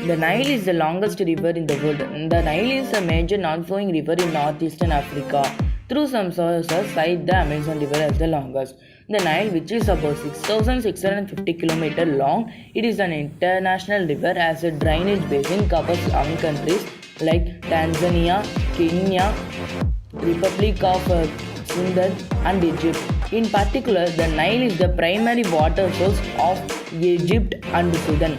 The Nile is the longest river in the world. The Nile is a major non-flowing river in northeastern Africa. Through some sources cite the Amazon River as the longest. The Nile, which is about 6,650 km long, it is an international river as a drainage basin covers 11 countries like Tanzania, Kenya, Republic of Sudan and Egypt. In particular, the Nile is the primary water source of Egypt and Sudan.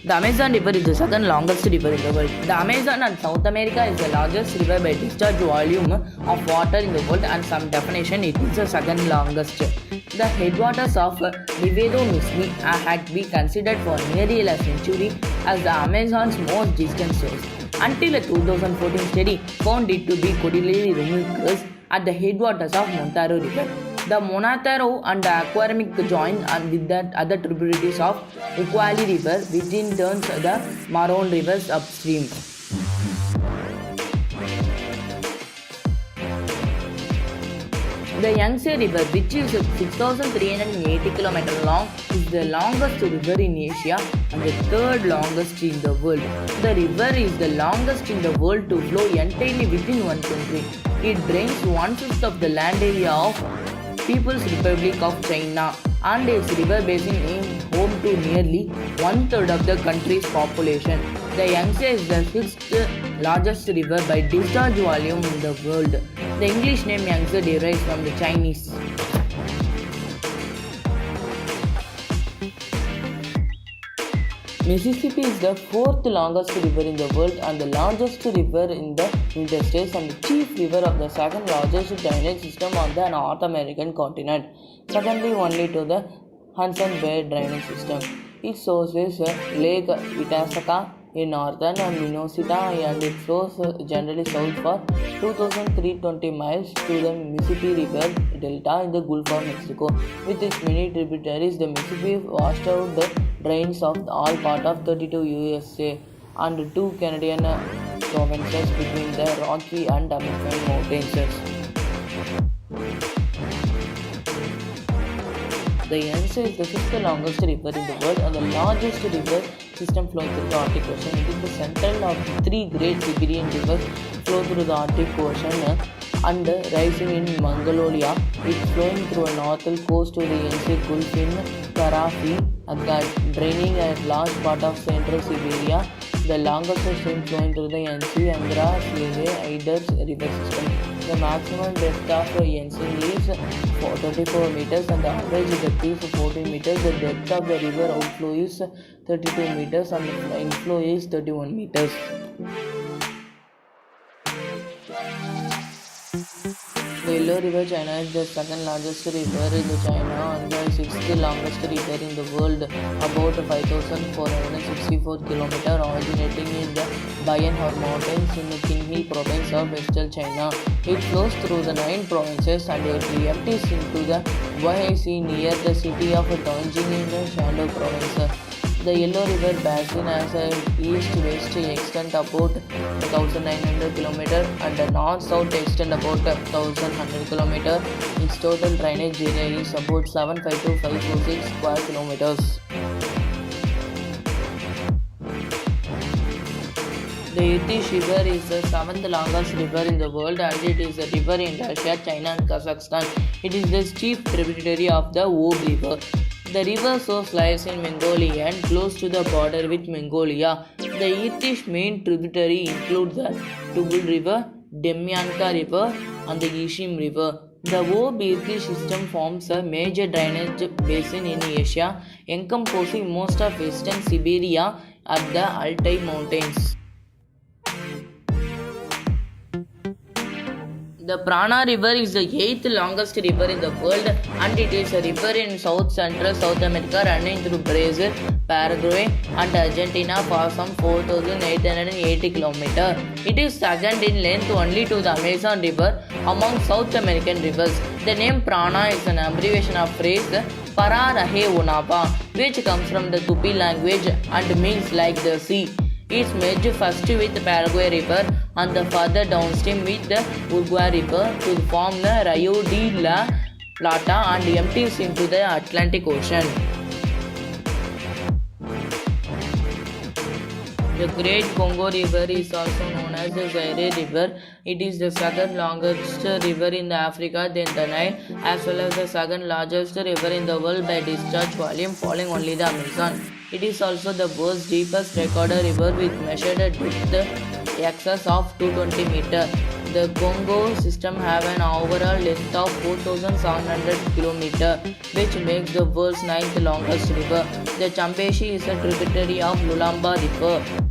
The Amazon River is the second longest river in the world. The Amazon and South America is the largest river by discharge volume of water in the world, and some definition it is the second longest. The headwaters of Ribeiro Mismi had been considered for nearly a century as the Amazon's most distant source, until a 2014 study found it to be Cordillera Luminosa at the headwaters of Montaro River. The Monataro and the Aquaramic join with the other tributaries of Ucayali River, which in turns the Maron rivers upstream. The Yangtze River, which is 6,380 km long, is the longest river in Asia and the third longest in the world. The river is the longest in the world to flow entirely within one country. It drains 1/5 of the land area of People's Republic of China, and its river basin is home to nearly 1/3 of the country's population. The Yangtze is the sixth largest river by discharge volume in the world. The English name Yangtze derives from the Chinese. Mississippi is the fourth longest river in the world and the largest river in the United States, and the chief river of the second largest drainage system on the North American continent, secondly only to the Hudson Bay drainage system. Its source is Lake Itasca in northern Minnesota, and it flows generally south for 2,320 miles to the Mississippi River Delta in the Gulf of Mexico. With its many tributaries, the Mississippi washed out the drains of all part of 32 USA and 2 Canadian provinces between the Rocky and American mountains. The Yangtze is the fifth longest river in the world and the largest river system flowing through the Arctic Ocean. It is the central of the three great Siberian rivers flow through the Arctic Ocean and rising in Mongolia. It flowing through a northern coast to the Yangtze Gulf in Karafi, draining a large part of central Siberia. The longest stream flowing through the Yangtze Angra Slave-Iders river system. The maximum depth of the Yangtze is 24 meters and the average depth is 14 meters. The depth of the river outflow is 32 meters and the inflow is 31 meters. The Yellow River China is the second largest river in China and the sixth longest river in the world, about 5,464 km, originating in the Bayanhar Mountains in the Qinghai province of western China. It flows through the 9 provinces and it empties into the Huai Sea near the city of Dongjing in the Shandong province. The Yellow River Basin has an east-west extent about 1,900 km and a north-south extent about 1,100 km. Its total drainage area is about 752,546 square kilometers. The Irtysh River is the seventh longest river in the world and it is a river in Russia, China and Kazakhstan. It is the chief tributary of the Ob River. The river source lies in Mongolia and close to the border with Mongolia. The Irtysh main tributary include the Tubul River, Demyanka River and the Ishim River. The Ob-Irtysh system forms a major drainage basin in Asia, encompassing most of western Siberia at the Altai Mountains. The Prana River is the 8th longest river in the world and it is a river in south-central South America running through Brazil, Paraguay and Argentina for some 4,880 km. It is second in length only to the Amazon River among South American rivers. The name Prana is an abbreviation of phrase Para Rahe Unapa, which comes from the Tupi language and means like the sea. It merges first with the Paraguay River and the further downstream with the Uruguay River to form the Rio de la Plata and empties into the Atlantic Ocean. The Great Congo River is also known as the Zaire River. It is the second longest river in Africa, then the Nile, as well as the second largest river in the world by discharge volume, following only the Amazon. It is also the world's deepest recorded river with measured depth excess of 220 meters. The Congo system have an overall length of 4,700 km, which makes the world's ninth longest river. The Chambeshi is a tributary of Lulamba River.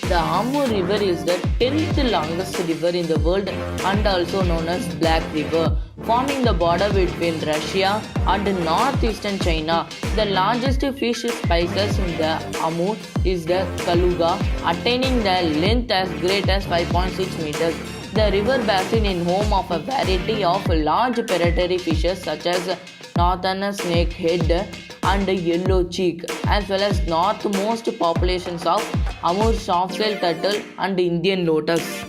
The Amur River is the 10th longest river in the world and also known as Black River, forming the border between Russia and northeastern China. The largest fish species in the Amur is the Kaluga, attaining the length as great as 5.6 meters. The river basin is home of a variety of large predatory fishes such as northern snakehead and yellow cheek, as well as northmost populations of Amur softshell turtle and Indian lotus.